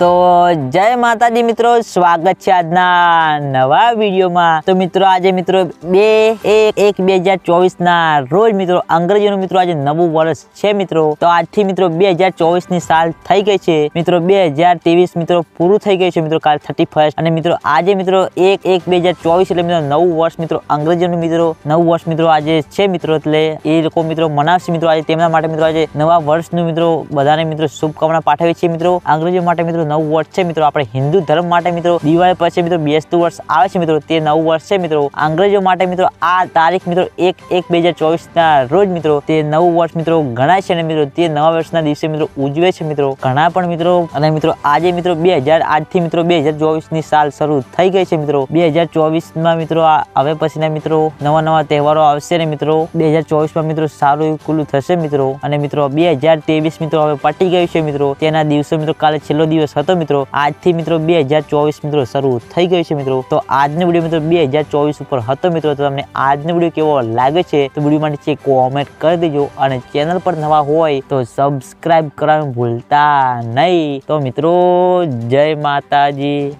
તો જય માતાજી મિત્રો, સ્વાગત છે આજના નવા વિડીયોમાં। તો મિત્રો આજે મિત્રો 2/1/2024 ના રોજ મિત્રો અંગ્રેજીનું મિત્રો આજે નવું વર્ષ છે મિત્રો। તો આજથી મિત્રો 2024 ની સાલ થઈ ગઈ છે મિત્રો। 2023 મિત્રો પૂરું થઈ ગયું છે મિત્રો કાલ 31 અને મિત્રો આજે મિત્રો 1/1/2024 એટલે મિત્રો નવું વર્ષ મિત્રો અંગ્રેજીનું મિત્રો નવું વર્ષ મિત્રો આજે છે મિત્રો। એટલે એ લોકો મિત્રો મનાવશે મિત્રો આજે તેમના માટે મિત્રો આજે નવા વર્ષનું મિત્રો બધાને મિત્રો શુભકામના પાઠવી છે મિત્રો। અંગ્રેજીઓ માટે મિત્રો નવું વર્ષ છે મિત્રો। આપણે હિન્દુ ધર્મ માટે મિત્રો દિવાળી પછી મિત્રો બેસતું વર્ષ આવે છે મિત્રો તે નવું વર્ષ છે મિત્રો। અંગ્રેજીઓ માટે મિત્રો આ તારીખ મિત્રો 1/1/2024 ના રોજ મિત્રો તે નવું વર્ષ મિત્રો ગણાય છે અને મિત્રો તે નવા વર્ષના દિવસે મિત્રો ઉજવે છે મિત્રો ઘણા પણ મિત્રો। અને મિત્રો આજે મિત્રો 2000 આજથી મિત્રો 2024 ની સાલ શરૂ થઈ ગઈ છે મિત્રો। 2024 માં મિત્રો હવે પછીના મિત્રો નવા તહેવારો આવશે ને મિત્રો 2024 માં મિત્રો સારું એવું ખુલ્લું થશે મિત્રો। અને મિત્રો 2023 મિત્રો હવે પટી ગયું છે મિત્રો તેના દિવસો મિત્રો કાલે છેલ્લો દિવસ હતો મિત્રો। આજથી મિત્રો 2024 મિત્રો શરૂ થઈ ગયું છે મિત્રો। તો આજનો વિડીયો મિત્રો 2024 ઉપર હતો મિત્રો। તો તમને આજનો વિડીયો કેવો લાગે છે તો વિડીયો માં નીચે કોમેન્ટ કરી દેજો અને ચેનલ પર નવા હોય તો સબસ્ક્રાઇબ કરવાનું ભૂલતા નહીં। તો મિત્રો જય માતાજી।